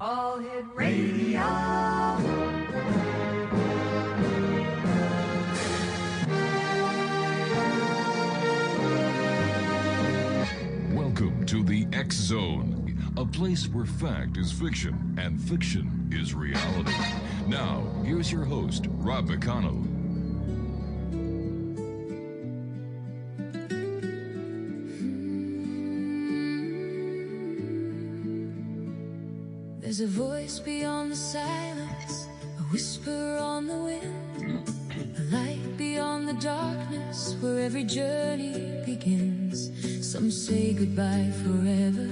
All Hit Radio. Welcome to the X Zone, a place where fact is fiction and fiction is reality. Now, here's your host, Rob McConnell. There's a voice beyond the silence, a whisper on the wind, a light beyond the darkness where every journey begins. Some say goodbye forever,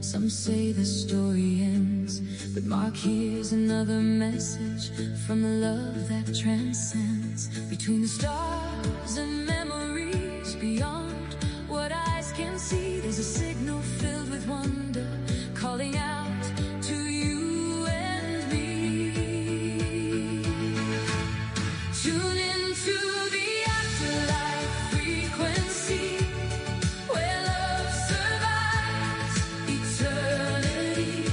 some say the story ends, but Mark hears another message from the love that transcends. Between the stars and memories beyond what eyes can see, there's a signal filled with wonder calling out to you and me. Tune into the afterlife frequency, where love survives eternity.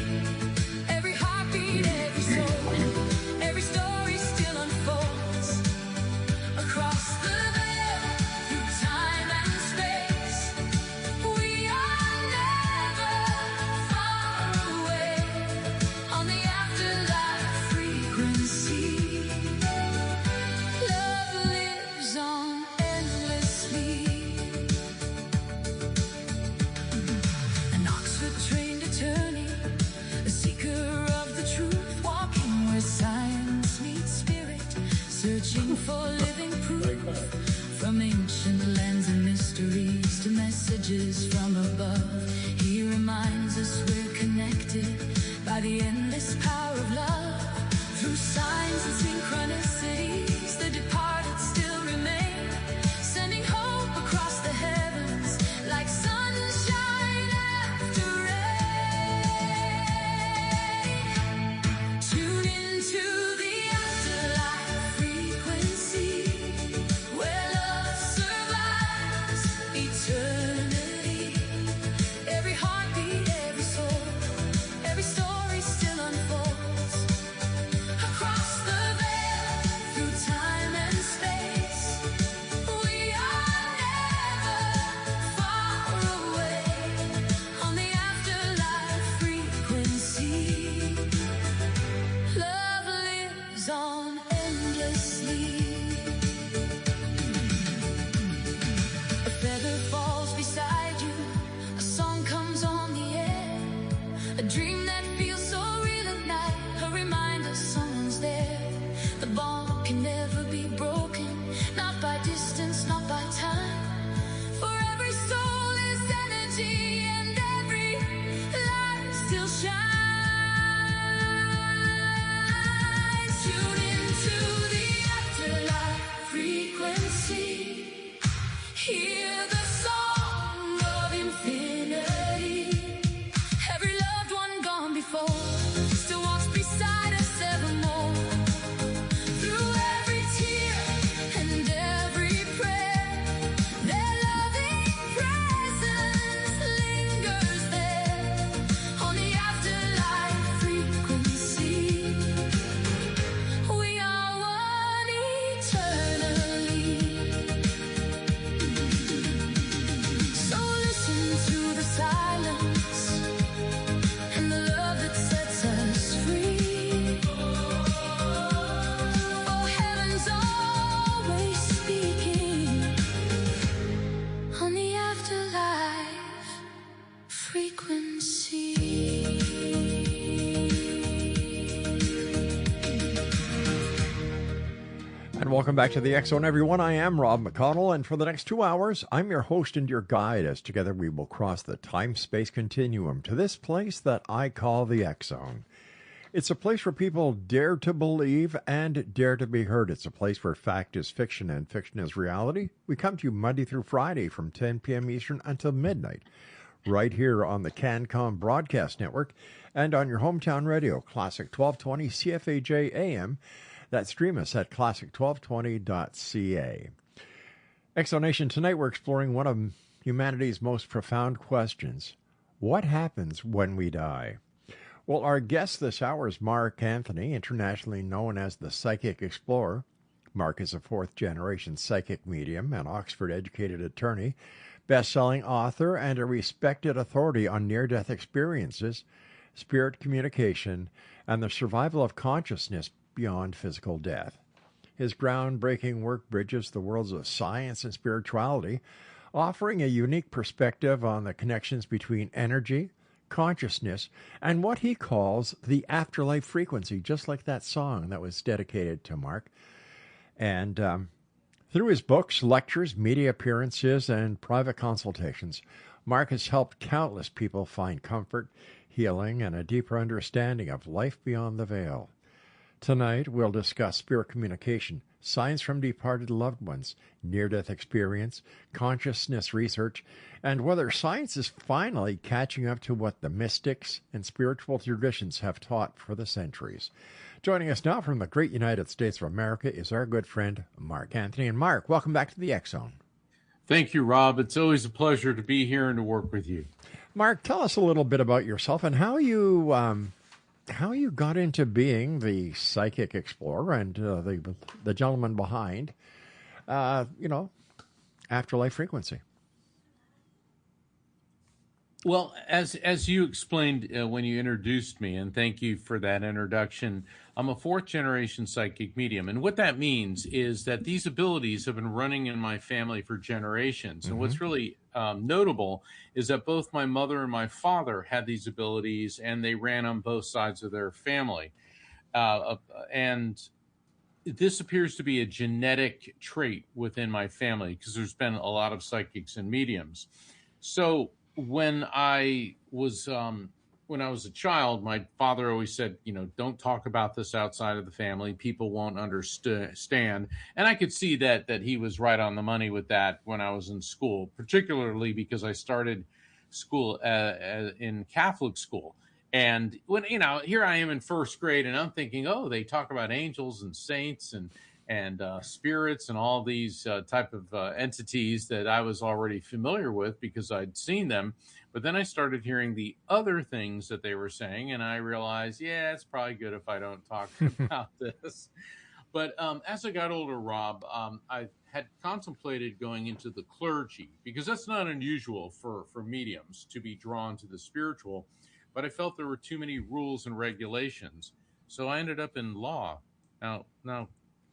Every heartbeat, every soul, every story still unfolds across the veil through time and space. We are never far away on the afterlife frequency. Love lives on endlessly. An Oxford trained attorney, a seeker of the truth, walking where science meets spirit, searching for living proof. From ancient lands and mysteries to messages from above, he reminds us we're connected by the endless power of love. Through signs and synchronicities, the departed still remain, sending hope across the heavens like sunshine after rain. Tune into the afterlife frequency, where love survives eternity. Every heartbeat, every soul, every story still unfolds across the veil through time and space. We are never far away on the afterlife frequency. Love lives on endlessly. A feather falls beside you, a song comes on the air, a dream that feels so real at night, a reminder someone's there. The bond can never be broken, not by distance, not by time. For every soul is energy and every light still shines. Tune into the afterlife frequency. Hear the song of infinity. Every loved one gone before still walks beside us evermore. Through every tear and every prayer, their loving presence lingers there on the afterlife frequency. We are one eternally. So listen to the silence and the love that sets us free. Oh, heaven's always speaking on the afterlife frequency. And welcome back to the X Zone, everyone. I am Rob McConnell, and for the next 2 hours, I'm your host and your guide as together we will cross the time-space continuum to this place that I call the X Zone. It's a place where people dare to believe and dare to be heard. It's a place where fact is fiction and fiction is reality. We come to you Monday through Friday from 10 p.m. Eastern until midnight, right here on the CanCom Broadcast Network and on your hometown radio, Classic 1220 CFAJ AM. That stream us at classic1220.ca. Exonation, tonight we're exploring one of humanity's most profound questions. What happens when we die? Well, our guest this hour is Mark Anthony, internationally known as the Psychic Explorer. Mark is a fourth-generation psychic medium, an Oxford-educated attorney, best-selling author, and a respected authority on near-death experiences, spirit communication, and the survival of consciousness beyond physical death. His groundbreaking work bridges the worlds of science and spirituality, offering a unique perspective on the connections between energy, consciousness, and what he calls the afterlife frequency, just like that song that was dedicated to Mark. And through his books, lectures, media appearances, and private consultations, Mark has helped countless people find comfort, healing, and a deeper understanding of life beyond the veil. Tonight, we'll discuss spirit communication, signs from departed loved ones, near-death experience, consciousness research, and whether science is finally catching up to what the mystics and spiritual traditions have taught for the centuries. Joining us now from the great United States of America is our good friend, Mark Anthony. And Mark, welcome back to the X Zone. Thank you, Rob. It's always a pleasure to be here and to work with you. Mark, tell us a little bit about yourself and how you got into being the psychic explorer and the gentleman behind, Afterlife Frequency. Well, as you explained when you introduced me, and thank you for that introduction, I'm a fourth-generation psychic medium. And what that means is that these abilities have been running in my family for generations. And what's really notable is that both my mother and my father had these abilities, and they ran on both sides of their family. And this appears to be a genetic trait within my family because there's been a lot of psychics and mediums. So when I was a child, my father always said, don't talk about this outside of the family. People won't understand. And I could see that he was right on the money with that when I was in school, particularly because I started school in Catholic school. And when, here I am in first grade and I'm thinking, oh, they talk about angels and saints and spirits and all these type of entities that I was already familiar with because I'd seen them. But then I started hearing the other things that they were saying, and I realized, yeah, it's probably good if I don't talk about this. But as I got older, Rob, I had contemplated going into the clergy because that's not unusual for mediums to be drawn to the spiritual. But I felt there were too many rules and regulations. So I ended up in law. Now,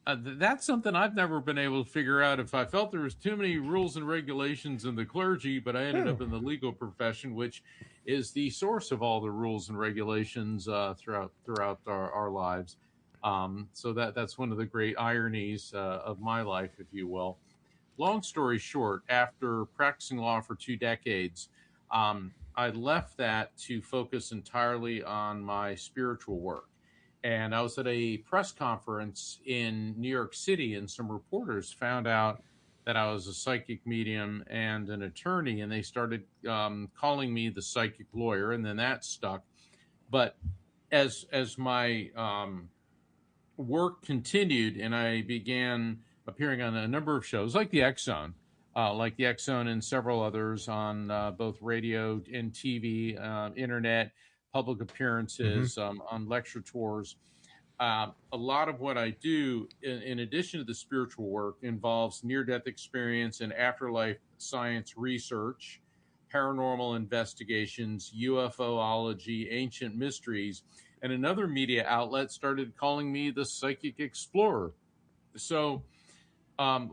that's something I've never been able to figure out. If I felt there was too many rules and regulations in the clergy, but I ended up in the legal profession, which is the source of all the rules and regulations throughout our lives. So that's one of the great ironies of my life, if you will. Long story short, after practicing law for 2 decades, I left that to focus entirely on my spiritual work. And I was at a press conference in New York City, and some reporters found out that I was a psychic medium and an attorney, and they started calling me the psychic lawyer, and then that stuck. But as my work continued, and I began appearing on a number of shows, like the X Zone, and several others on both radio and TV, internet, public appearances, on lecture tours. A lot of what I do, in addition to the spiritual work, involves near-death experience and afterlife science research, paranormal investigations, UFOlogy, ancient mysteries, and another media outlet started calling me the Psychic Explorer. So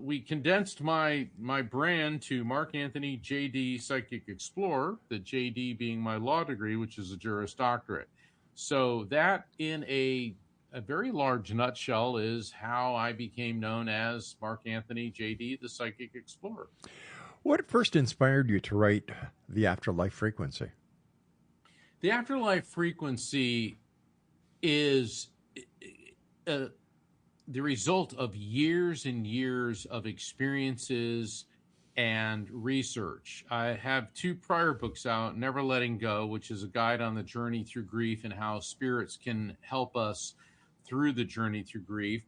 we condensed my brand to Mark Anthony JD Psychic Explorer, the JD being my law degree, which is a Juris Doctorate. So that, in a very large nutshell, is how I became known as Mark Anthony JD, the Psychic Explorer. What first inspired you to write The Afterlife Frequency? The Afterlife Frequency is the result of years and years of experiences and research. I have 2 prior books out, Never Letting Go, which is a guide on the journey through grief and how spirits can help us through the journey through grief.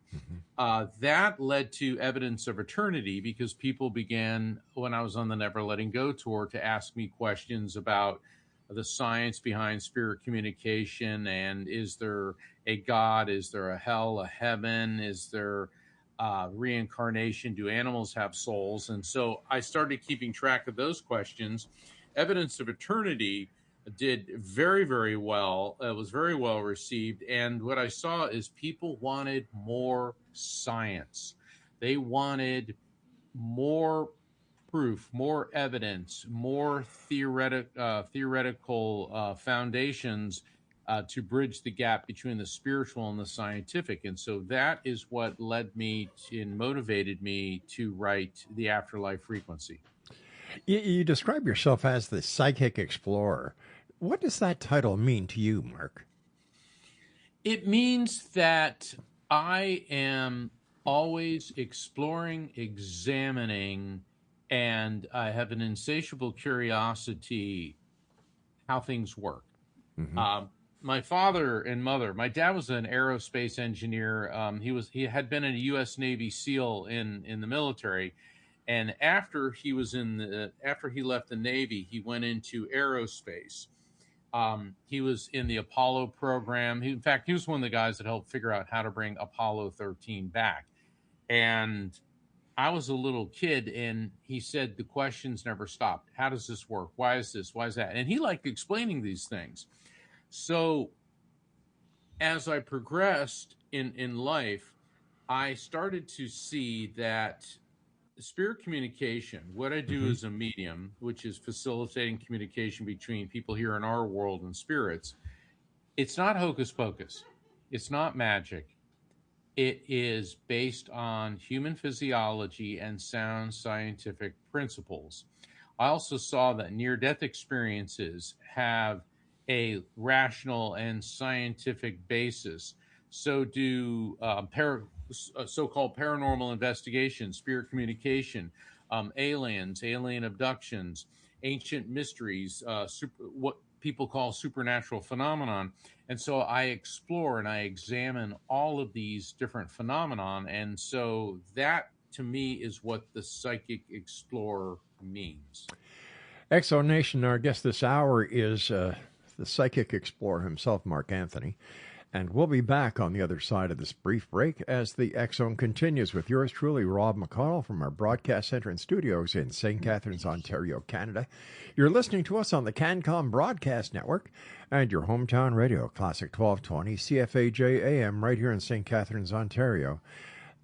That led to Evidence of Eternity because people began, when I was on the Never Letting Go tour, to ask me questions about the science behind spirit communication, and is there a God? Is there a hell, a heaven? Is there reincarnation? Do animals have souls? And so I started keeping track of those questions. Evidence of Eternity did very, very well. It was very well received. And what I saw is people wanted more science. They wanted more proof, more evidence, more theoretical foundations to bridge the gap between the spiritual and the scientific. And so that is what led me and motivated me to write The Afterlife Frequency. You describe yourself as the psychic explorer. What does that title mean to you, Mark? It means that I am always exploring, examining, and I have an insatiable curiosity how things work. Mm-hmm. My father and mother, my dad was an aerospace engineer. He had been a U.S. Navy SEAL in the military, and after he left the Navy, he went into aerospace. He was in the Apollo program. In fact, he was one of the guys that helped figure out how to bring Apollo 13 back. And I was a little kid, and he said the questions never stopped. How does this work? Why is this? Why is that? And he liked explaining these things. So as I progressed in life, I started to see that spirit communication, what I do as a medium, which is facilitating communication between people here in our world and spirits, it's not hocus pocus. It's not magic. It is based on human physiology and sound scientific principles. I also saw that near-death experiences have a rational and scientific basis. So do so-called paranormal investigations, spirit communication, aliens, alien abductions, ancient mysteries, what people call supernatural phenomenon. And so I explore and I examine all of these different phenomenon. And so that, to me, is what the psychic explorer means. Exonation, our guest this hour is the psychic explorer himself, Mark Anthony. And we'll be back on the other side of this brief break as the X-Zone continues with yours truly, Rob McConnell, from our broadcast center and studios in St. Catharines, Ontario, Canada. You're listening to us on the CanCom Broadcast Network and your hometown radio, Classic 1220, CFAJ AM, right here in St. Catharines, Ontario,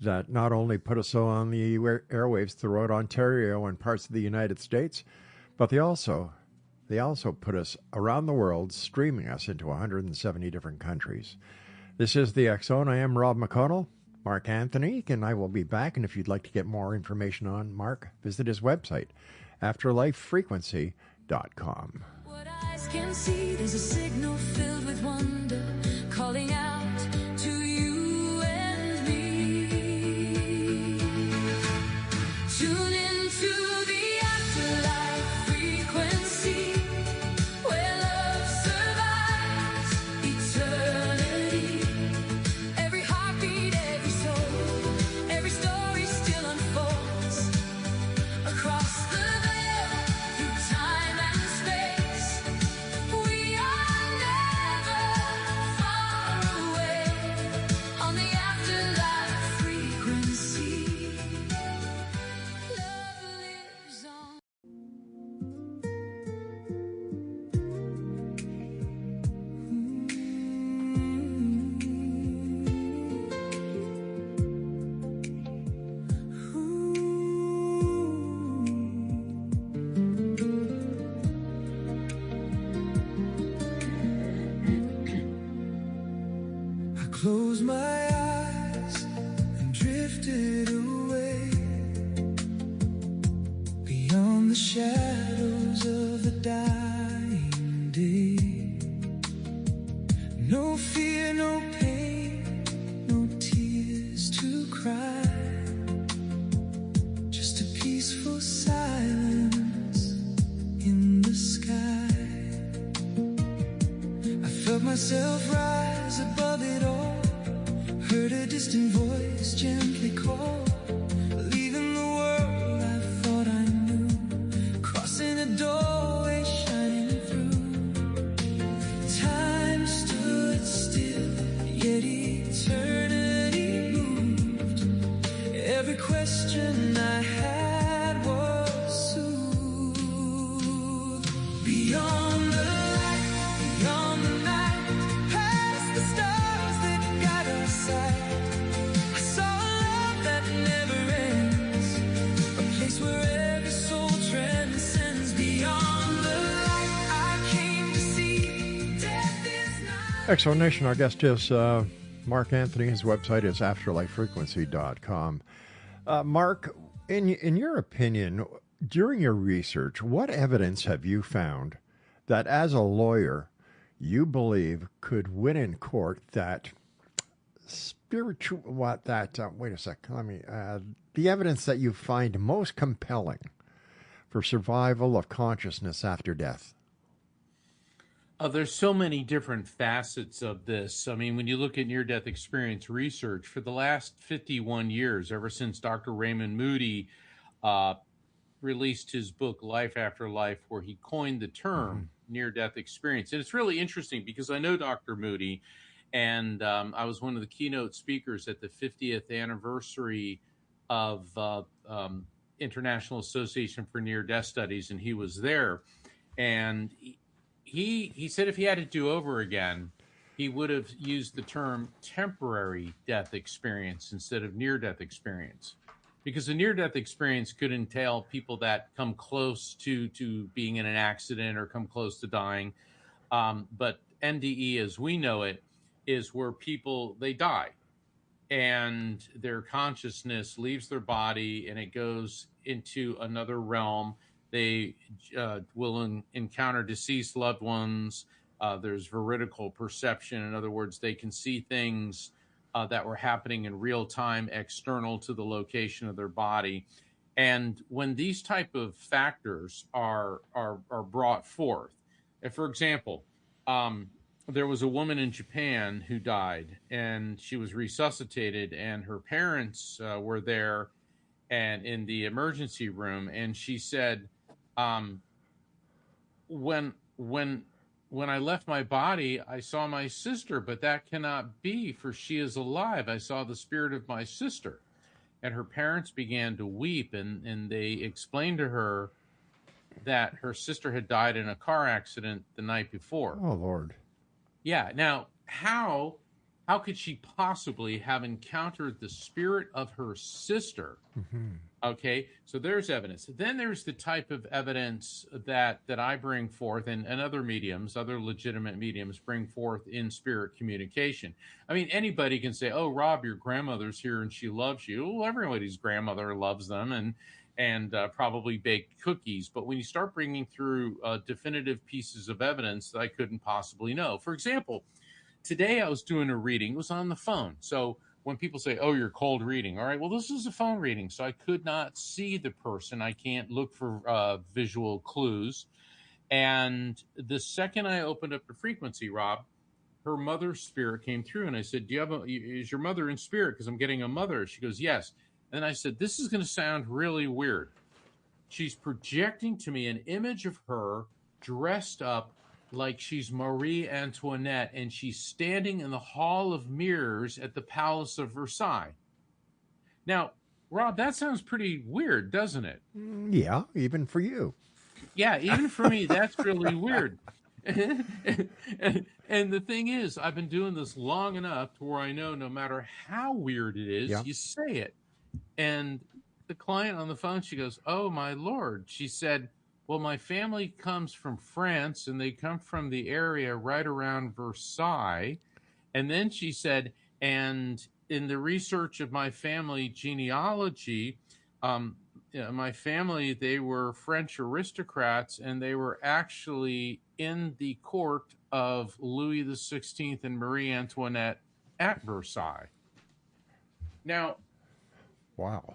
that not only put us on the airwaves throughout Ontario and parts of the United States, but they also put us around the world, streaming us into 170 different countries. This is the X-Zone. I am Rob McConnell, Mark Anthony, and I will be back. And if you'd like to get more information on Mark, visit his website, afterlifefrequency.com. What eyes can see, there's a signal filled with wonder, calling out to you and me. Tune into the afterlife frequency, where love survives eternity. Every heartbeat, every soul, every story still unfolds across the veil through time and space. We are never far away on the afterlife frequency. Love lives on. I closed my eyes and drifted away beyond the shadows of the dying day. No fear, no pain, no tears to cry, just a peaceful silence in the sky. I felt myself rise above it all, heard a distant voice gently call, leaving the world I thought I knew, crossing a doorway shining through. Exo Nation, our guest is Mark Anthony. His website is afterlifefrequency.com. Mark, in your opinion, during your research, what evidence have you found that as a lawyer you believe could win in court that spiritual, wait a sec, the evidence that you find most compelling for survival of consciousness after death? There's so many different facets of this. I mean, when you look at near-death experience research, for the last 51 years, ever since Dr. Raymond Moody released his book, Life After Life, where he coined the term near-death experience. And it's really interesting because I know Dr. Moody, and I was one of the keynote speakers at the 50th anniversary of International Association for Near-Death Studies, and he was there. And he said if he had to do over again, he would have used the term temporary death experience instead of near-death experience, because a near-death experience could entail people that come close to being in an accident or come close to dying. But NDE, as we know it, is where people, they die and their consciousness leaves their body and it goes into another realm. They will encounter deceased loved ones. There's veridical perception. In other words, they can see things that were happening in real time, external to the location of their body. And when these type of factors are brought forth, if, for example, there was a woman in Japan who died, and she was resuscitated, and her parents were there and in the emergency room, and she said, when I left my body, I saw my sister, but that cannot be, for she is alive. I saw the spirit of my sister. And her parents began to weep, and they explained to her that her sister had died in a car accident the night before. Oh, Lord. Yeah. Now, how could she possibly have encountered the spirit of her sister? Okay, so there's evidence. Then there's the type of evidence that I bring forth, and other mediums, other legitimate mediums bring forth in spirit communication. I mean, anybody can say, oh, Rob, your grandmother's here and she loves you. Well, everybody's grandmother loves them and probably baked cookies. But when you start bringing through definitive pieces of evidence that I couldn't possibly know. For example, today I was doing a reading. It was on the phone. So when people say, oh, you're cold reading, all right, well, this is a phone reading, so I could not see the person. I can't look for visual clues. And the second I opened up the frequency, Rob, her mother's spirit came through. And I said, is your mother in spirit? Because I'm getting a mother. She goes, yes. And I said, this is going to sound really weird. She's projecting to me an image of her dressed up like she's Marie Antoinette, and she's standing in the Hall of Mirrors at the Palace of Versailles. Now, Rob, that sounds pretty weird, doesn't it? Yeah, even for you. Yeah, even for me, that's really weird. And the thing is, I've been doing this long enough to where I know no matter how weird it is, you say it. And the client on the phone, she goes, oh, my Lord. She said, well, my family comes from France, and they come from the area right around Versailles. And then she said, and in the research of my family genealogy, my family, they were French aristocrats, and they were actually in the court of Louis XVI and Marie Antoinette at Versailles. Now, wow,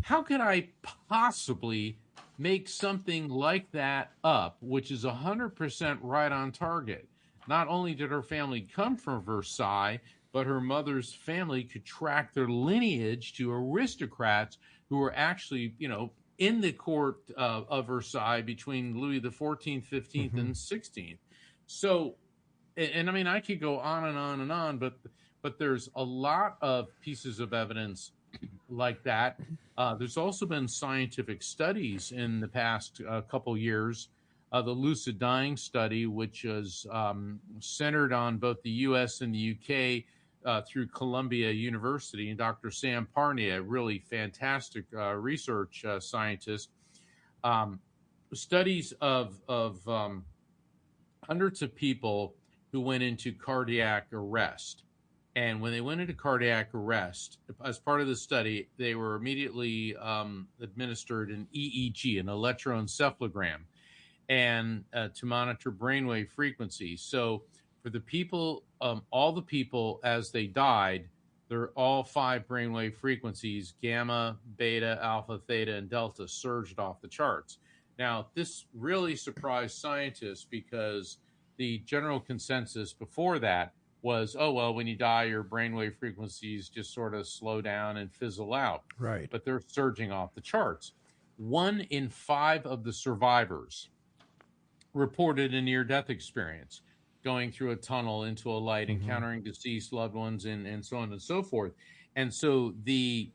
how could I possibly make something like that up, which is 100% right on target? Not only did her family come from Versailles, but her mother's family could track their lineage to aristocrats who were actually, in the court of Versailles between Louis the 14th, 15th, and 16th. So, and I mean, I could go on and on and on, but there's a lot of pieces of evidence like that. There's also been scientific studies in the past couple years. The lucid dying study, which is centered on both the U.S. and the U.K. Through Columbia University, and Dr. Sam Parney, a really fantastic research scientist, studies of hundreds of people who went into cardiac arrest. And when they went into cardiac arrest, as part of the study, they were immediately administered an EEG, an electroencephalogram, and to monitor brainwave frequency. So for the people, all the people as they died, they're all 5 brainwave frequencies, gamma, beta, alpha, theta, and delta, surged off the charts. Now, this really surprised scientists because the general consensus before that was, oh, well, when you die, your brainwave frequencies just sort of slow down and fizzle out. Right. But they're surging off the charts. 1 in 5 of the survivors reported a near-death experience, going through a tunnel into a light, encountering deceased loved ones, and so on and so forth. And so the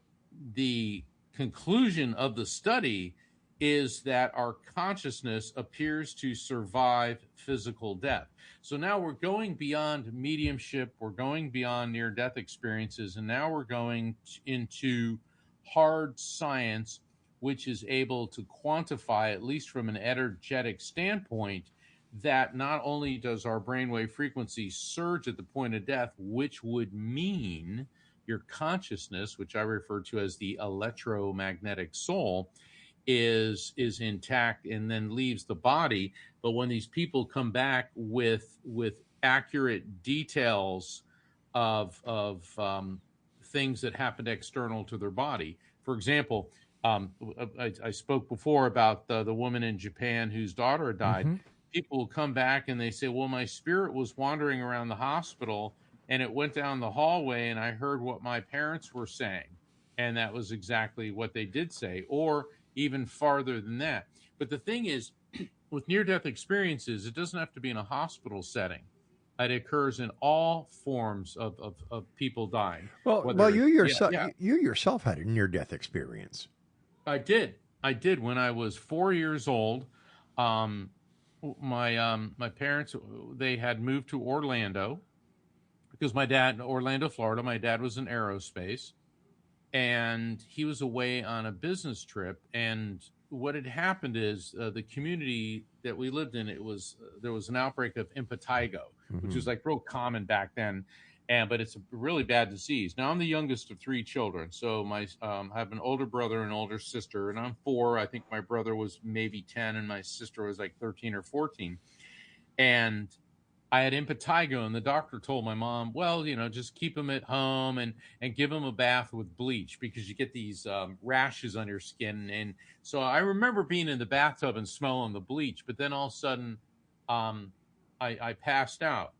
conclusion of the study is that our consciousness appears to survive physical death. So now we're going beyond mediumship, we're going beyond near-death experiences, and now we're going into hard science, which is able to quantify, at least from an energetic standpoint, that not only does our brainwave frequency surge at the point of death, which would mean your consciousness, which I refer to as the electromagnetic soul, is intact and then leaves the body. But when these people come back with accurate details of things that happened external to their body, for example, I spoke before about the woman in Japan whose daughter had died. People will come back and they say, well, my spirit was wandering around the hospital and it went down the hallway and I heard what my parents were saying. And that was exactly what they did say, or even farther than that. But the thing is, with near-death experiences, it doesn't have to be in a hospital setting. It occurs in all forms of people dying. Well, you yourself had a near-death experience. I did. When I was 4 years old. My parents, they had moved to Orlando because Orlando, Florida. My dad was in aerospace, and he was away on a business trip. And what had happened is the community that we lived in, there was an outbreak of impetigo, which was like real common back then. But it's a really bad disease. Now, I'm the youngest of 3 children. So I have an older brother and an older sister, and I'm 4. I think my brother was maybe 10 and my sister was like 13 or 14. And I had impetigo, and the doctor told my mom, well, just keep him at home and give him a bath with bleach because you get these rashes on your skin. And so I remember being in the bathtub and smelling the bleach, but then all of a sudden I passed out.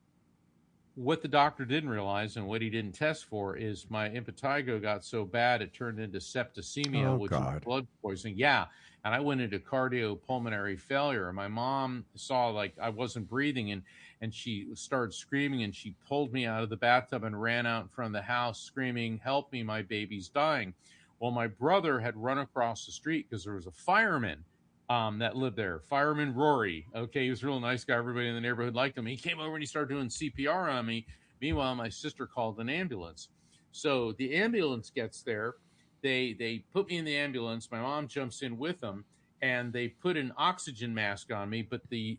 What the doctor didn't realize and what he didn't test for is my impetigo got so bad it turned into septicemia, which is blood poisoning. Yeah. And I went into cardiopulmonary failure. My mom saw like I wasn't breathing and she started screaming, and she pulled me out of the bathtub and ran out in front of the house screaming, help me, my baby's dying. Well, my brother had run across the street because there was a fireman that lived there, Fireman Rory. Okay, he was a real nice guy. Everybody in the neighborhood liked him. He came over and he started doing CPR on me. Meanwhile, my sister called an ambulance. So the ambulance gets there. They put me in the ambulance. My mom jumps in with them, and they put an oxygen mask on me. But the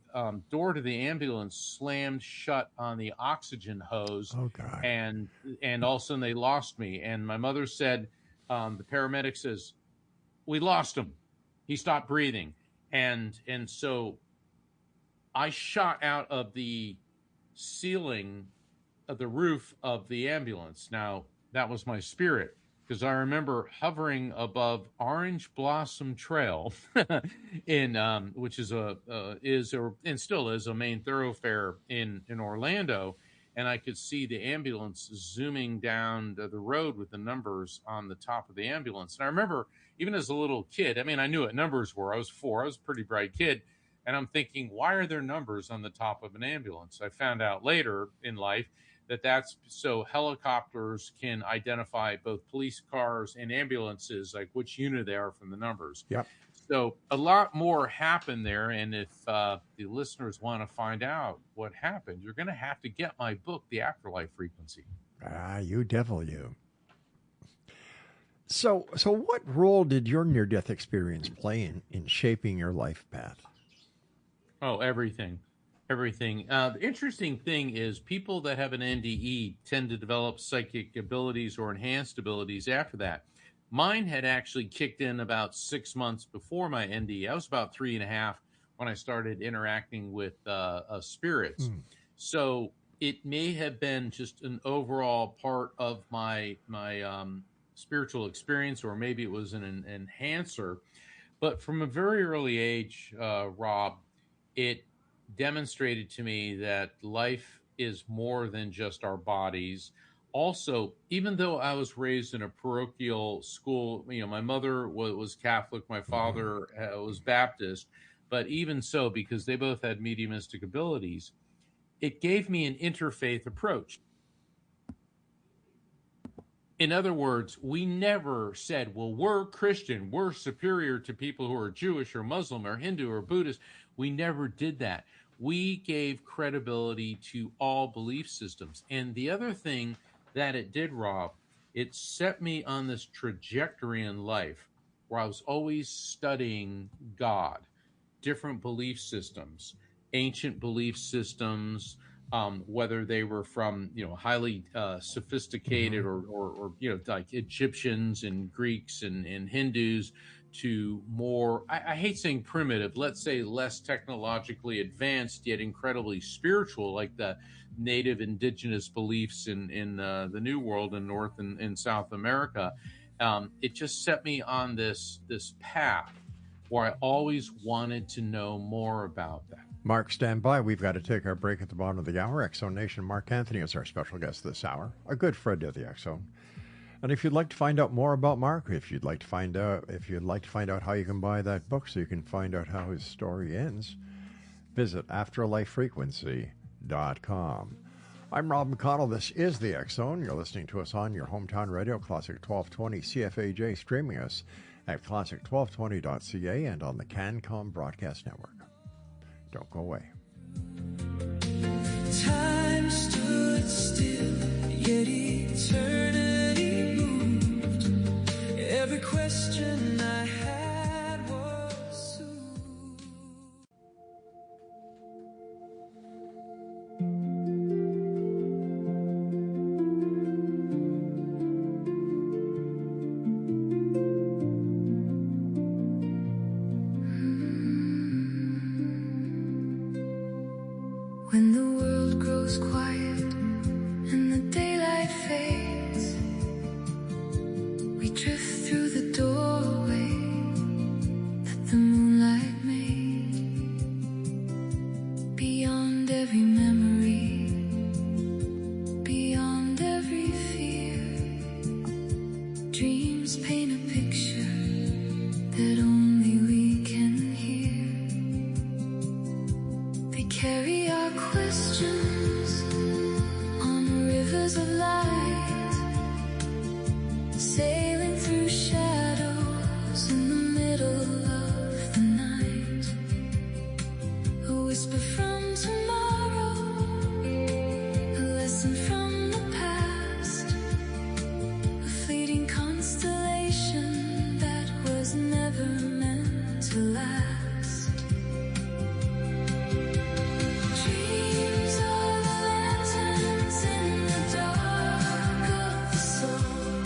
door to the ambulance slammed shut on the oxygen hose. Oh, God. And all of a sudden they lost me. And my mother said, the paramedic says, we lost him. He stopped breathing. And so I shot out of the ceiling of the roof of the ambulance. Now, that was my spirit, because I remember hovering above Orange Blossom Trail, which is and still is a main thoroughfare in Orlando, and I could see the ambulance zooming down the road with the numbers on the top of the ambulance. And I remember, even as a little kid, I mean, I knew what numbers were. I was 4. I was a pretty bright kid. And I'm thinking, why are there numbers on the top of an ambulance? I found out later in life that that's so helicopters can identify both police cars and ambulances, like which unit they are from the numbers. Yep. So a lot more happened there. And if the listeners want to find out what happened, you're going to have to get my book, The Afterlife Frequency. You devil, you. So what role did your near-death experience play in shaping your life path? Oh, everything. everything. The interesting thing is people that have an NDE tend to develop psychic abilities or enhanced abilities after that. Mine had actually kicked in about 6 months before my NDE. I was about 3.5 when I started interacting with spirits. So it may have been just an overall part of my spiritual experience, or maybe it was an enhancer. But from a very early age, Rob, it demonstrated to me that life is more than just our bodies. Also, even though I was raised in a parochial school, my mother was Catholic, my father was Baptist, but even so, because they both had mediumistic abilities, it gave me an interfaith approach. In other words, we never said, well, we're Christian, we're superior to people who are Jewish or Muslim or Hindu or Buddhist. We never did that. We gave credibility to all belief systems. And the other thing that it did, Rob, it set me on this trajectory in life where I was always studying God, different belief systems, ancient belief systems, whether they were from highly sophisticated or like Egyptians and Greeks and Hindus, to more, I hate saying primitive, let's say less technologically advanced yet incredibly spiritual, like the native indigenous beliefs in the New World in North and South America. It just set me on this path where I always wanted to know more about that. Mark, stand by. We've got to take our break at the bottom of the hour. X-Zone Nation, Mark Anthony is our special guest this hour, a good friend of the X-Zone. And if you'd like to find out more about Mark, if you'd like to find out how you can buy that book so you can find out how his story ends, visit afterlifefrequency.com. I'm Rob McConnell. This is the X-Zone. You're listening to us on your hometown radio, Classic 1220 CFAJ, streaming us at classic1220.ca and on the CanCom Broadcast Network. Don't go away. Time stood still, yet eternity moved. Every question I had was soothed. When the world grows quiet and the daylight fades, we drift through the doorway that the moonlight made. Beyond every memory, beyond every fear, dreams paint a picture that only we can hear. They carry our questions on rivers of light, sailing through shadows in the middle of the night. A whisper from tomorrow, a lesson from the past, a fleeting constellation that was never meant to last. Dreams are the lanterns in the dark of the soul,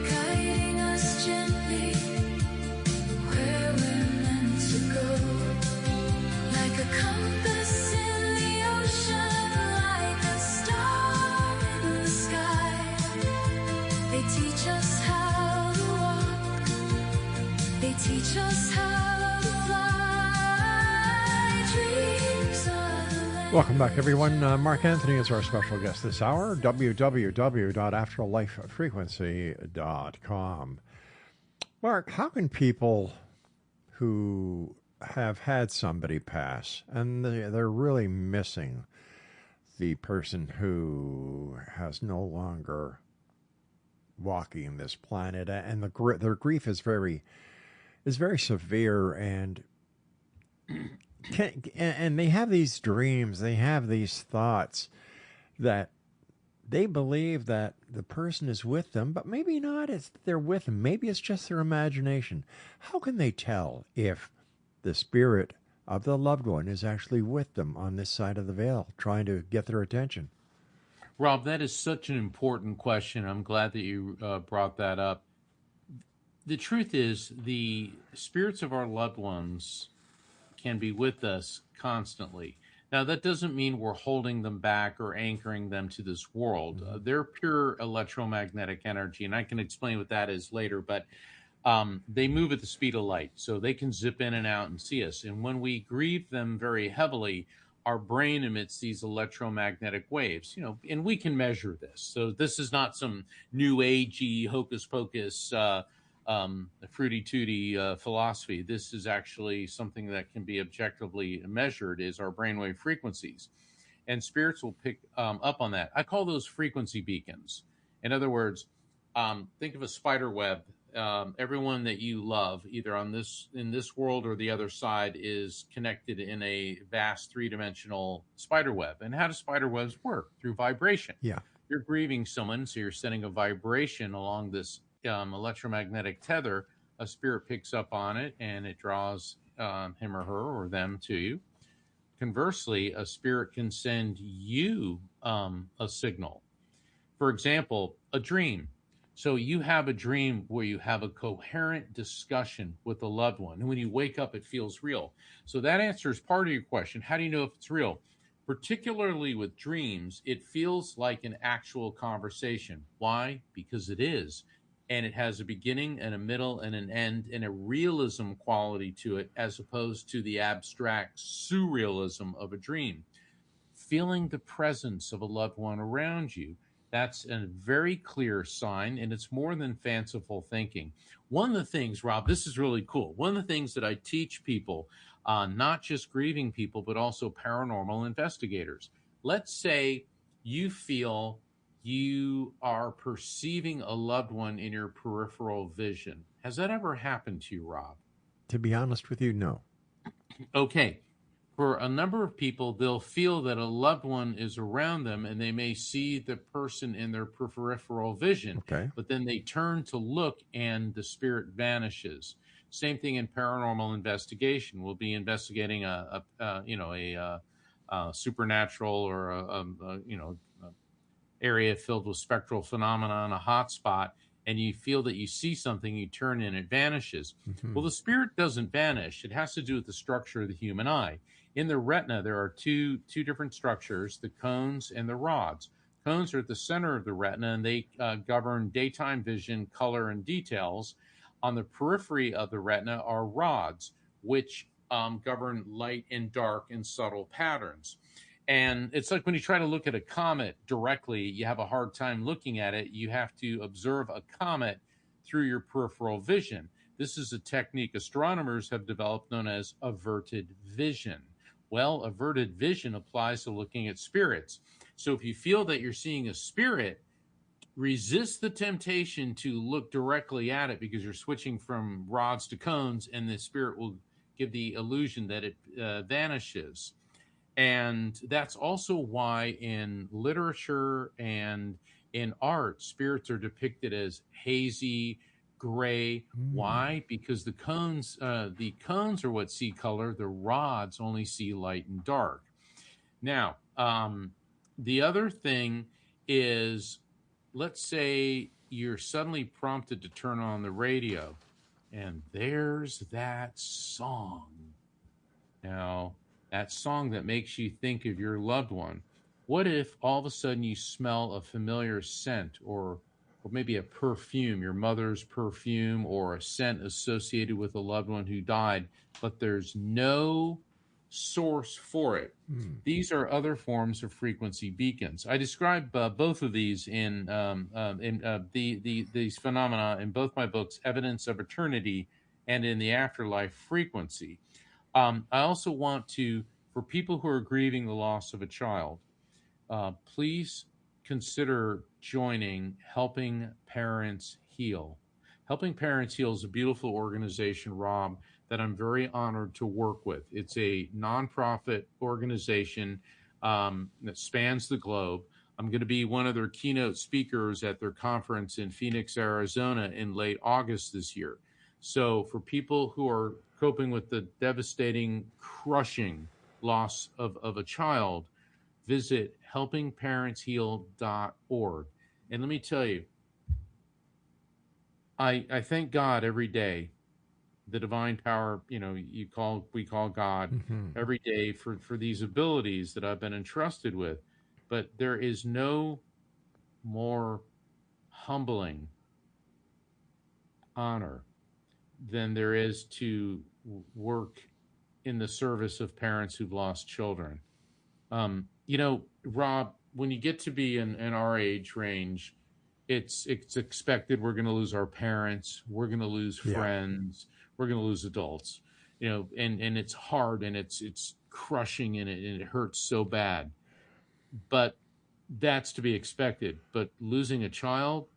guiding us gently where we're meant to go. Like a compass in the ocean, like a star in the sky, they teach us how to walk, they teach us how to fly. Dreams are the land. Welcome back, everyone. Mark Anthony is our special guest this hour. www.afterlifefrequency.com. Mark, how can people who have had somebody pass and they're really missing the person who has no longer walking this planet, and their grief is very severe, and and they have these dreams, they have these thoughts that they believe that the person is with them, but maybe not. They're with them. Maybe it's just their imagination. How can they tell if the spirit of the loved one is actually with them on this side of the veil, trying to get their attention? Rob, that is such an important question. I'm glad that you brought that up. The truth is, the spirits of our loved ones can be with us constantly. Now, that doesn't mean we're holding them back or anchoring them to this world. They're pure electromagnetic energy, and I can explain what that is later, but they move at the speed of light, so they can zip in and out and see us. And when we grieve them very heavily, our brain emits these electromagnetic waves, and we can measure this. So this is not some new agey hocus pocus, fruity tooty philosophy. This is actually something that can be objectively measured, is our brainwave frequencies. And spirits will pick up on that. I call those frequency beacons. In other words, think of a spider web. Everyone that you love, either in this world or the other side, is connected in a vast three-dimensional spider web. And how do spider webs work? Through vibration. Yeah. You're grieving someone, so you're sending a vibration along this electromagnetic tether. A spirit picks up on it, and it draws him or her or them to you. Conversely, a spirit can send you a signal. For example, a dream. So you have a dream where you have a coherent discussion with a loved one. And when you wake up, it feels real. So that answers part of your question. How do you know if it's real? Particularly with dreams, it feels like an actual conversation. Why? Because it is. And it has a beginning and a middle and an end and a realism quality to it, as opposed to the abstract surrealism of a dream. Feeling the presence of a loved one around you, that's a very clear sign, and it's more than fanciful thinking. One of the things, Rob, this is really cool. One of the things that I teach people, not just grieving people, but also paranormal investigators. Let's say you feel you are perceiving a loved one in your peripheral vision. Has that ever happened to you, Rob? To be honest with you, no. Okay. For a number of people, they'll feel that a loved one is around them, and they may see the person in their peripheral vision. Okay. But then they turn to look, and the spirit vanishes. Same thing in paranormal investigation. We'll be investigating a supernatural or a area filled with spectral phenomena on a hot spot, and you feel that you see something, you turn in, it vanishes. Mm-hmm. Well, the spirit doesn't vanish. It has to do with the structure of the human eye. In the retina, there are two different structures, the cones and the rods. Cones are at the center of the retina, and they govern daytime vision, color, and details. On the periphery of the retina are rods, which govern light and dark and subtle patterns. And it's like when you try to look at a comet directly, you have a hard time looking at it. You have to observe a comet through your peripheral vision. This is a technique astronomers have developed known as averted vision. Well, averted vision applies to looking at spirits. So if you feel that you're seeing a spirit, resist the temptation to look directly at it, because you're switching from rods to cones, and the spirit will give the illusion that it vanishes. And that's also why in literature and in art, spirits are depicted as hazy, gray. Why? Because the cones are what see color. The rods only see light and dark. Now, the other thing is, let's say you're suddenly prompted to turn on the radio, and there's that song. Now, that song that makes you think of your loved one. What if all of a sudden you smell a familiar scent, or maybe a perfume, your mother's perfume, or a scent associated with a loved one who died, but there's no source for it? These are other forms of frequency beacons. I describe both of these in these phenomena in both my books, Evidence of Eternity and in the Afterlife Frequency. I also want to, for people who are grieving the loss of a child, please consider joining Helping Parents Heal. Helping Parents Heal is a beautiful organization, Rob, that I'm very honored to work with. It's a nonprofit organization that spans the globe. I'm going to be one of their keynote speakers at their conference in Phoenix, Arizona in late August this year. So for people who are coping with the devastating, crushing loss of a child, visit helpingparentsheal.org. And let me tell you, I thank God every day, the divine power, we call God every day for these abilities that I've been entrusted with. But there is no more humbling honor than there is to work in the service of parents who've lost children. Rob, when you get to be in our age range, it's expected we're going to lose our parents, we're going to lose friends, we're going to lose adults, and it's hard and it's crushing and it hurts so bad. But that's to be expected. But losing a child,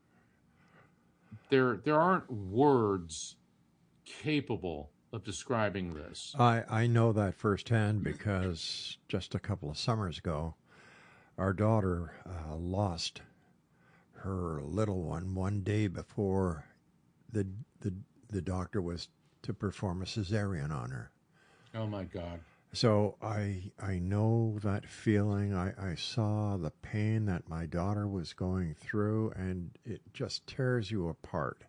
there aren't words capable of describing this. I know that firsthand because just a couple of summers ago, our daughter lost her little one day before the doctor was to perform a cesarean on her. Oh my God. So I know that feeling. I saw the pain that my daughter was going through, and it just tears you apart.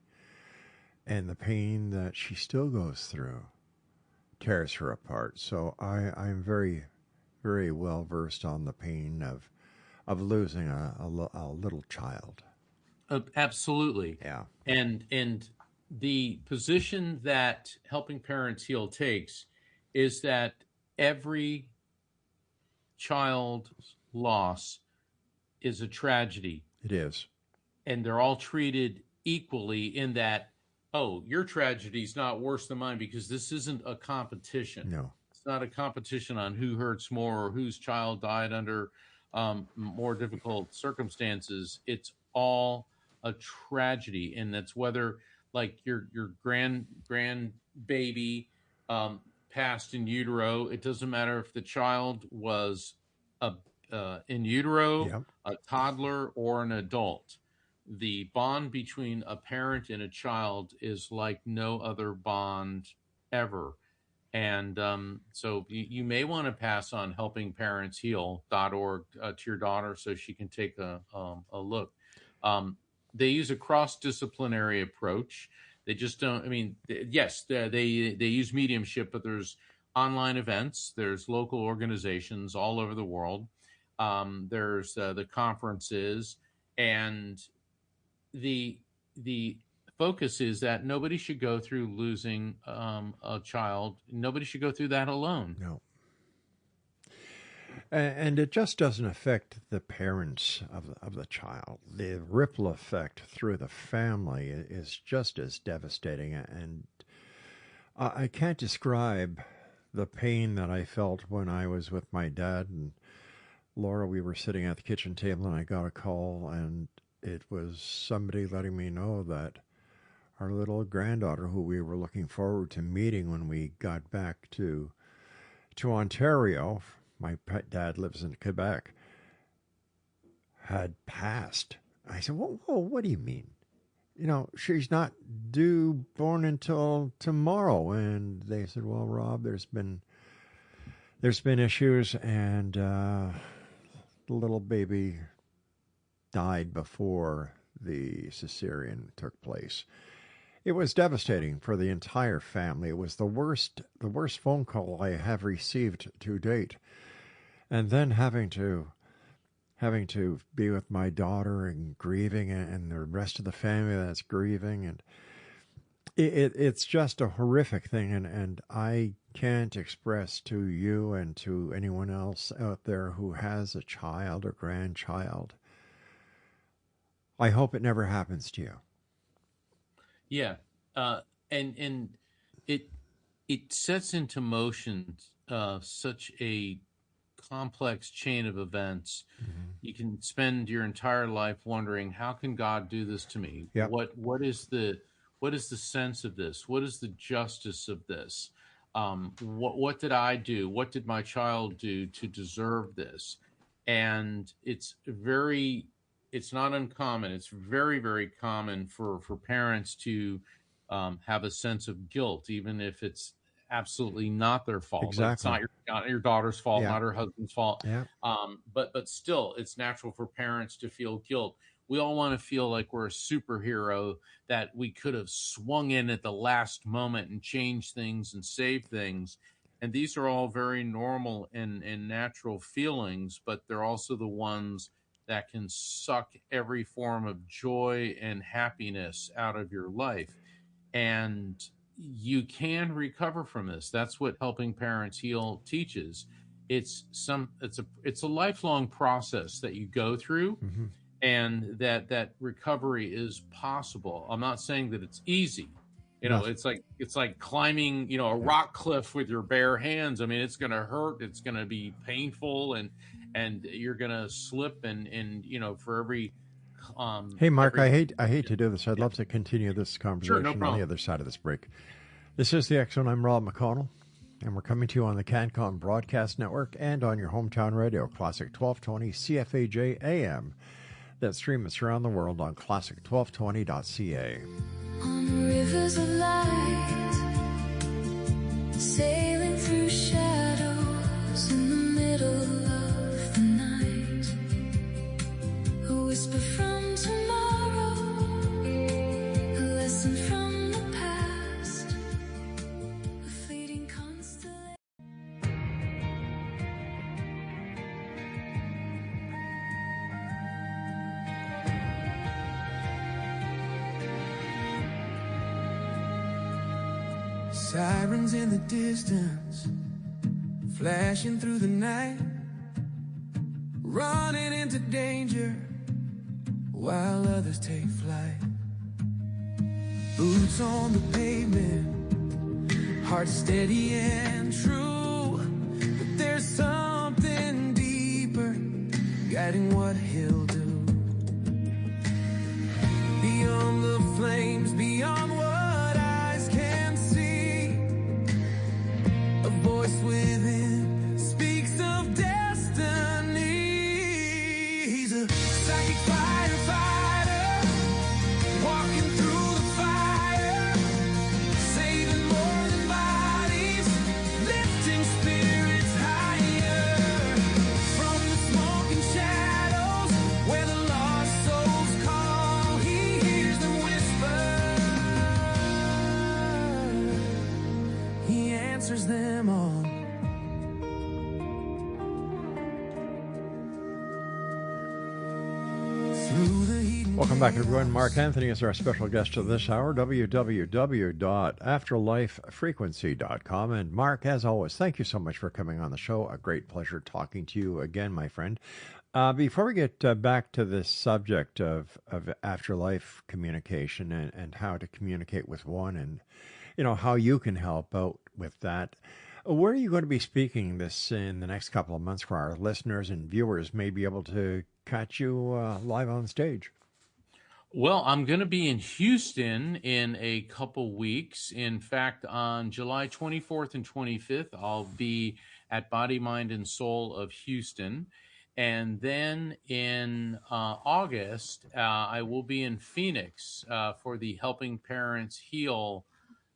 And the pain that she still goes through tears her apart. So I'm very, very well versed on the pain of losing a little child. Absolutely. Yeah. And the position that Helping Parents Heal takes is that every child's loss is a tragedy. It is. And they're all treated equally in that, oh, your tragedy is not worse than mine, because this isn't a competition. No. It's not a competition on who hurts more or whose child died under more difficult circumstances. It's all a tragedy, and that's whether like your grandbaby passed in utero. It doesn't matter if the child was in utero, a toddler, or an adult. The bond between a parent and a child is like no other bond ever. And so you may want to pass on helpingparentsheal.org to your daughter so she can take a look. They use a cross-disciplinary approach. They just don't, yes, they use mediumship, but there's online events, there's local organizations all over the world. There's the conferences, and the focus is that nobody should go through losing a child. Nobody should go through that alone. No. And it just doesn't affect the parents of the child. The ripple effect through the family is just as devastating. And I can't describe the pain that I felt when I was with my dad and Laura. We were sitting at the kitchen table and I got a call, and it was somebody letting me know that our little granddaughter, who we were looking forward to meeting when we got back to Ontario, my pet dad lives in Quebec, had passed. I said, whoa, what do you mean? She's not born until tomorrow. And they said, well, Rob, there's been issues, and the little baby died before the cesarean took place. It was devastating for the entire family. It was the worst phone call I have received to date. And then having to be with my daughter and grieving, and the rest of the family that's grieving, and it's just a horrific thing. And I can't express to you and to anyone else out there who has a child or grandchild, I hope it never happens to you. Yeah, and it sets into motion such a complex chain of events. Mm-hmm. You can spend your entire life wondering, how can God do this to me? Yep. What is the sense of this? What is the justice of this? What did I do? What did my child do to deserve this? And it's not uncommon. It's very, very common for parents to have a sense of guilt, even if it's absolutely not their fault. Like, it's Exactly. not your daughter's fault, Yeah. not her husband's fault. Yeah. But still, it's natural for parents to feel guilt. We all want to feel like we're a superhero, that we could have swung in at the last moment and changed things and saved things. And these are all very normal and natural feelings, but they're also the ones that can suck every form of joy and happiness out of your life. And you can recover from this. That's what Helping Parents Heal teaches. It's a lifelong process that you go through, Mm-hmm. and that recovery is possible. I'm not saying that it's easy. No. It's like climbing, a rock cliff with your bare hands. I mean, it's going to hurt. It's going to be painful, and you're going to slip. And for every Hey, Mark, every, I hate to do this. I'd love to continue this conversation on the problem. other side of this break. This is the X Zone. I'm Rob McConnell, and we're coming to you on the CanCon Broadcast Network and on your hometown radio, Classic 1220 CFAJ AM, that stream us around the world on classic1220.ca. On rivers of light, sailing through shadows in the middle of the night, a whisper from tomorrow, a lesson from the past, a fleeting constellation. Sirens in the distance, flashing through the night, running into danger while others take flight. Boots on the pavement, heart steady and true, but there's something deeper guiding what he'll do. Beyond the flames, beyond what eyes can see, a voice within speaks of destiny. He's a psychic firefighter, walking through the fire, saving more than bodies, lifting spirits higher. From the smoking shadows where the lost souls call, he hears them whisper. He answers them all. Through the heat and Welcome back, everyone. Mark Anthony is our special guest of this hour, www.afterlifefrequency.com. And Mark, as always, thank you so much for coming on the show. A great pleasure talking to you again, my friend. Before we get back to this subject of afterlife communication and how to communicate with one, and how you can help out with that, where are you going to be speaking this in the next couple of months for our listeners and viewers may be able to catch you live on stage? Well, I'm going to be in Houston in a couple weeks. In fact, on July 24th and 25th, I'll be at Body, Mind, and Soul of Houston. And then in August, I will be in Phoenix for the Helping Parents Heal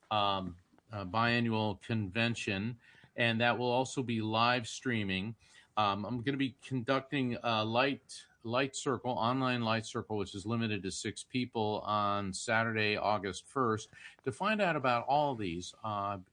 biannual convention. And that will also be live streaming. I'm going to be conducting a light circle, online light circle, which is limited to 6 people on Saturday, August 1st. To find out about all these,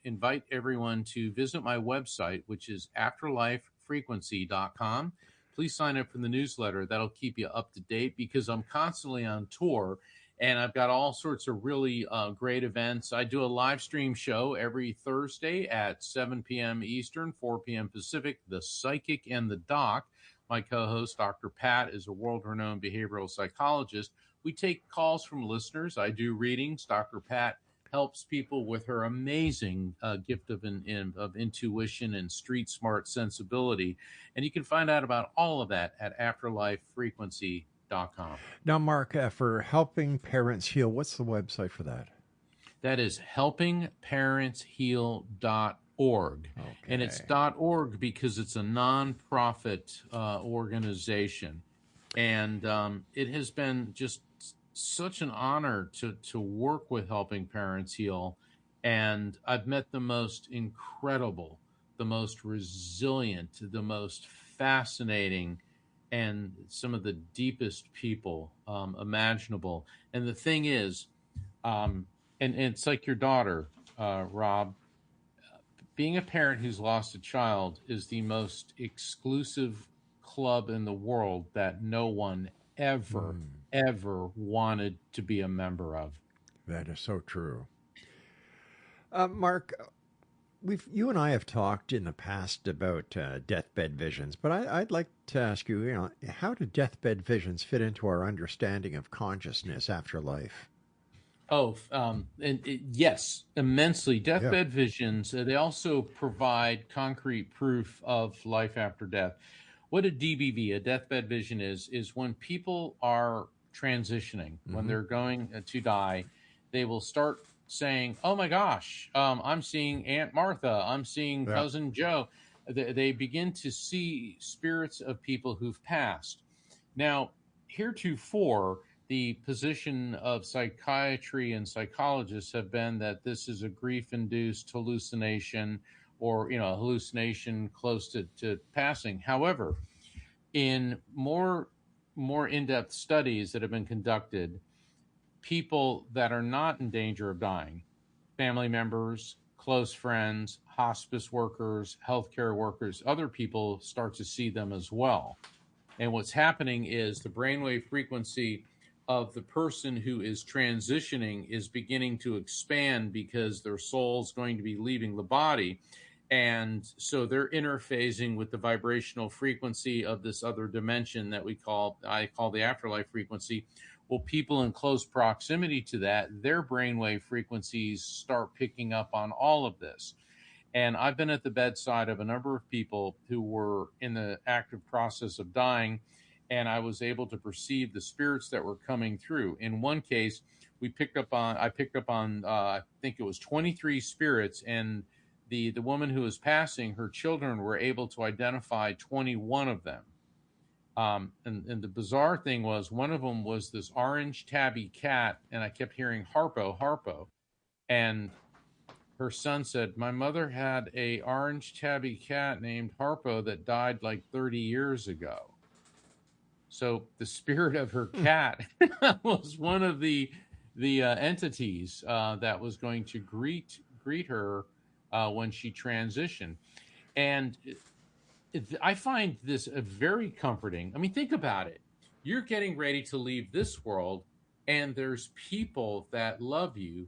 invite everyone to visit my website, which is afterlifefrequency.com. Please sign up for the newsletter. That'll keep you up to date because I'm constantly on tour and I've got all sorts of really great events. I do a live stream show every Thursday at 7 p.m. Eastern, 4 p.m. Pacific, The Psychic and the Doc. My co-host, Dr. Pat, is a world-renowned behavioral psychologist. We take calls from listeners. I do readings. Dr. Pat helps people with her amazing gift of intuition and street-smart sensibility. And you can find out about all of that at afterlifefrequency.com. Now, Mark, for Helping Parents Heal, what's the website for that? That is helpingparentsheal.org. Okay. And it's .org because it's a nonprofit organization. And it has been just such an honor to work with helping parents heal. And I've met the most incredible, the most resilient, the most fascinating, and some of the deepest people imaginable. And the thing is, and it's like your daughter, Rob, being a parent who's lost a child is the most exclusive club in the world that no one ever wanted to be a member of. That is so true. Mark, you and I have talked in the past about deathbed visions, but I'd like to ask you, how do deathbed visions fit into our understanding of consciousness after life? Yes, immensely. Yeah. Deathbed visions, they also provide concrete proof of life after death. What a DBV, a deathbed vision is when people are transitioning, when they're going to die, they will start saying, oh my gosh, I'm seeing Aunt Martha, I'm seeing Cousin Joe. They begin to see spirits of people who've passed. Now, heretofore, the position of psychiatry and psychologists have been that this is a grief-induced hallucination, or a hallucination close to passing. However, in more in-depth studies that have been conducted, people that are not in danger of dying, family members, close friends, hospice workers, healthcare workers, other people start to see them as well. And what's happening is the brainwave frequency of the person who is transitioning is beginning to expand because their soul's going to be leaving the body. And so they're interfacing with the vibrational frequency of this other dimension that I call the afterlife frequency. Well, people in close proximity to that, their brainwave frequencies start picking up on all of this. And I've been at the bedside of a number of people who were in the active process of dying, and I was able to perceive the spirits that were coming through. In one case, I picked up on, I think it was 23 spirits, and the woman who was passing, her children were able to identify 21 of them. And the bizarre thing was, one of them was this orange tabby cat, and I kept hearing Harpo, Harpo. And her son said, my mother had a orange tabby cat named Harpo that died like 30 years ago. So the spirit of her cat was one of the entities that was going to greet her when she transitioned. And I find this very comforting. I mean, think about it. You're getting ready to leave this world, and there's people that love you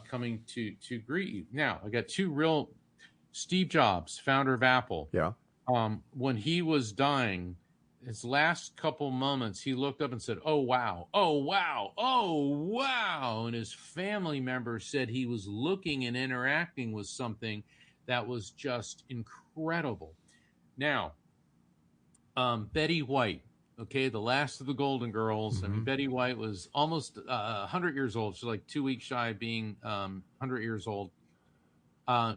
coming to greet you. Now, I got two real. Steve Jobs, founder of Apple. Yeah. When he was dying, his last couple moments, he looked up and said, oh, wow, oh, wow, oh, wow. And his family members said he was looking and interacting with something that was just incredible. Now, Betty White, okay, the last of the Golden Girls. I mean, Betty White was almost 100 years old. She's like 2 weeks shy of being 100 years old.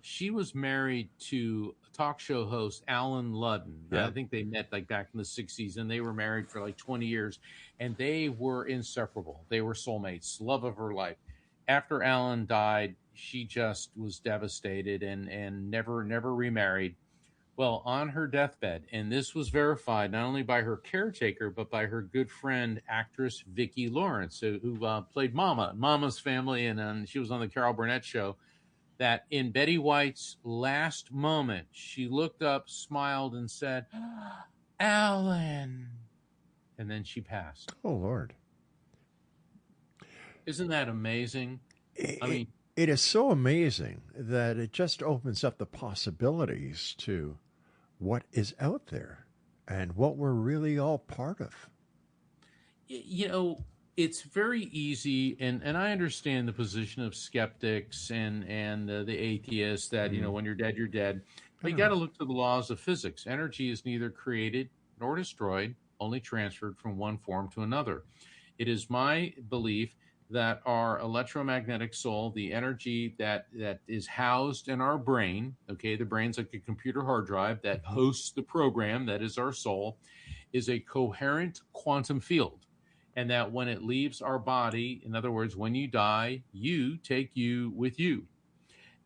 She was married to talk show host Alan Ludden. Yeah. I think they met like back in the 60s, and they were married for like 20 years, and they were inseparable. They were soulmates, love of her life. After Alan died, she just was devastated and never remarried. Well, on her deathbed, and this was verified not only by her caretaker, but by her good friend, actress Vicki Lawrence, who played Mama's Family, and she was on the Carol Burnett show, that in Betty White's last moment, she looked up, smiled, and said, Alan. And then she passed. Oh, Lord. Isn't that amazing? It is so amazing that it just opens up the possibilities to what is out there and what we're really all part of. It's very easy, and I understand the position of skeptics and the atheists that, when you're dead, you're dead. But you got to look to the laws of physics. Energy is neither created nor destroyed, only transferred from one form to another. It is my belief that our electromagnetic soul, the energy that is housed in our brain, okay, the brain's like a computer hard drive that hosts the program that is our soul, is a coherent quantum field. and that when it leaves our body, in other words, when you die, you take you with you.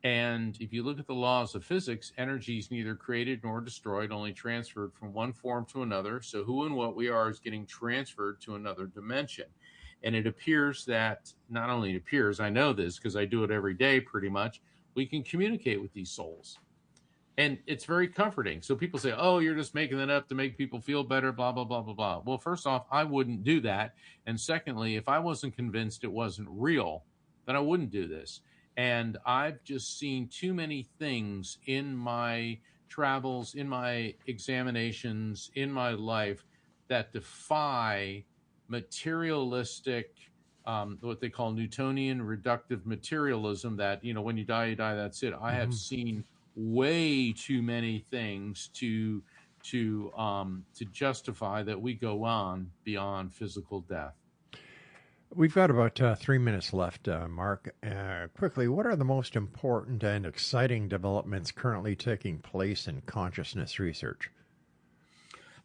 And if you look at the laws of physics, energy is neither created nor destroyed, only transferred from one form to another. So who and what we are is getting transferred to another dimension. And it appears that, not only it appears, I know this because I do it every day pretty much, we can communicate with these souls. And it's very comforting. So people say, oh, you're just making that up to make people feel better, blah, blah, blah, blah, blah. Well, first off, I wouldn't do that. And secondly, if I wasn't convinced it wasn't real, then I wouldn't do this. And I've just seen too many things in my travels, in my examinations, in my life that defy materialistic, what they call Newtonian reductive materialism, that, you know, when you die, that's it. I have seen way too many things to justify that we go on beyond physical death. We've got about 3 minutes left, Mark. Quickly, what are the most important and exciting developments currently taking place in consciousness research?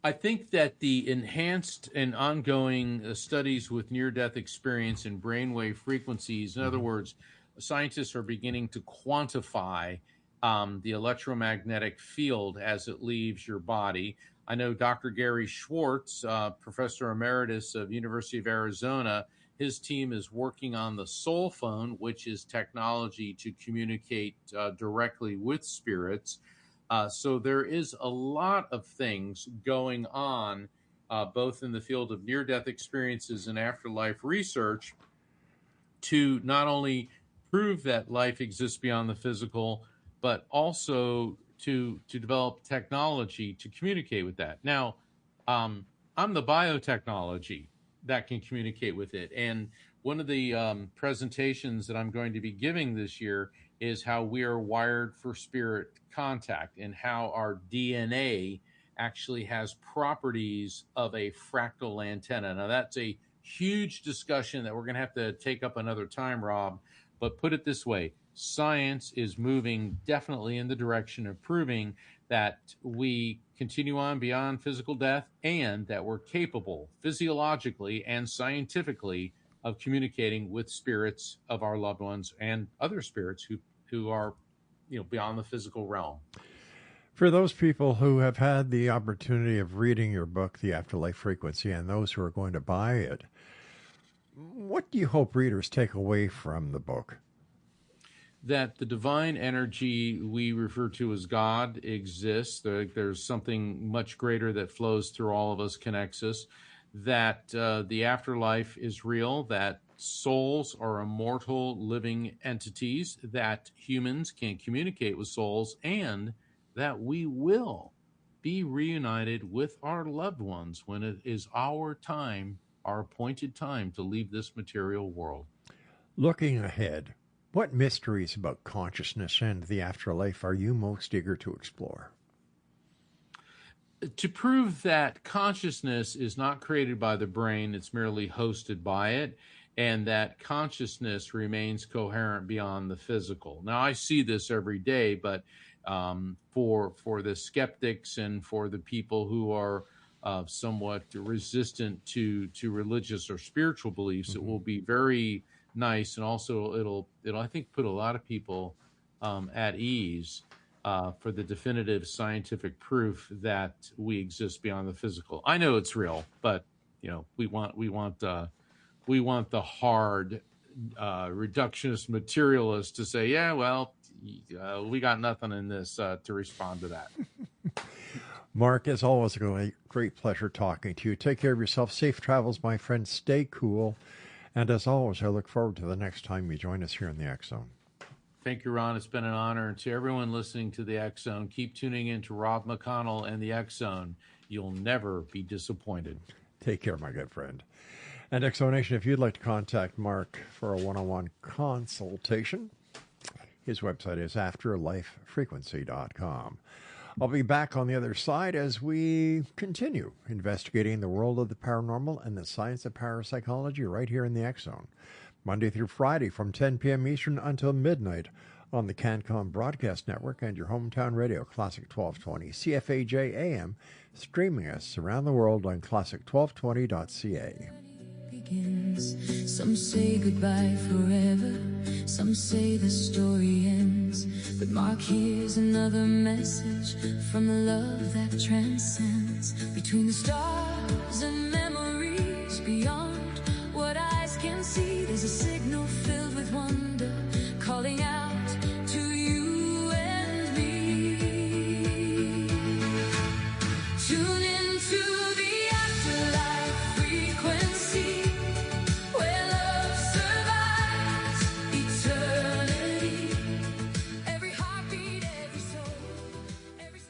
I think that the enhanced and ongoing studies with near-death experience and brainwave frequencies, in other words, scientists are beginning to quantify the electromagnetic field as it leaves your body. I know Dr. Gary Schwartz, Professor Emeritus of University of Arizona, his team is working on the soul phone, which is technology to communicate directly with spirits. So there is a lot of things going on, both in the field of near-death experiences and afterlife research, to not only prove that life exists beyond the physical, but also to develop technology to communicate with that. Now, I'm the biotechnology that can communicate with it. And one of the presentations that I'm going to be giving this year is how we are wired for spirit contact and how our DNA actually has properties of a fractal antenna. Now, that's a huge discussion that we're going to have to take up another time, Rob. But put it this way, science is moving definitely in the direction of proving that we continue on beyond physical death and that we're capable physiologically and scientifically of communicating with spirits of our loved ones and other spirits who are, you know, beyond the physical realm. For those people who have had the opportunity of reading your book, The Afterlife Frequency, and those who are going to buy it, what do you hope readers take away from the book? That the divine energy we refer to as God exists. There's something much greater that flows through all of us, connects us. That the afterlife is real. That souls are immortal living entities. That humans can communicate with souls. And that we will be reunited with our loved ones when it is our time, our appointed time to leave this material world. Looking ahead, what mysteries about consciousness and the afterlife are you most eager to explore? To prove that consciousness is not created by the brain, it's merely hosted by it, and that consciousness remains coherent beyond the physical. Now, I see this every day, but for the skeptics and for the people who are somewhat resistant to religious or spiritual beliefs, it will be very nice, and also it'll I think put a lot of people at ease for the definitive scientific proof that we exist beyond the physical. I know it's real, but you know we want the hard reductionist materialist to say, yeah, well, we got nothing in this to respond to that. Mark, as always, a great pleasure talking to you. Take care of yourself. Safe travels, my friend. Stay cool. And as always, I look forward to the next time you join us here in the X Zone. Thank you, Ron. It's been an honor. And to everyone listening to the X Zone, keep tuning in to Rob McConnell and the X Zone. You'll never be disappointed. Take care, my good friend. And X Zone Nation, if you'd like to contact Mark for a one-on-one consultation, his website is afterlifefrequency.com. I'll be back on the other side as we continue investigating the world of the paranormal and the science of parapsychology right here in the X Zone, Monday through Friday from 10 p.m. Eastern until midnight on the CanCom Broadcast Network and your hometown radio, Classic 1220, CFAJ AM, streaming us around the world on classic1220.ca. begins. Some say goodbye forever, some say the story ends. But Mark hears another message from the love that transcends. Between the stars and memories beyond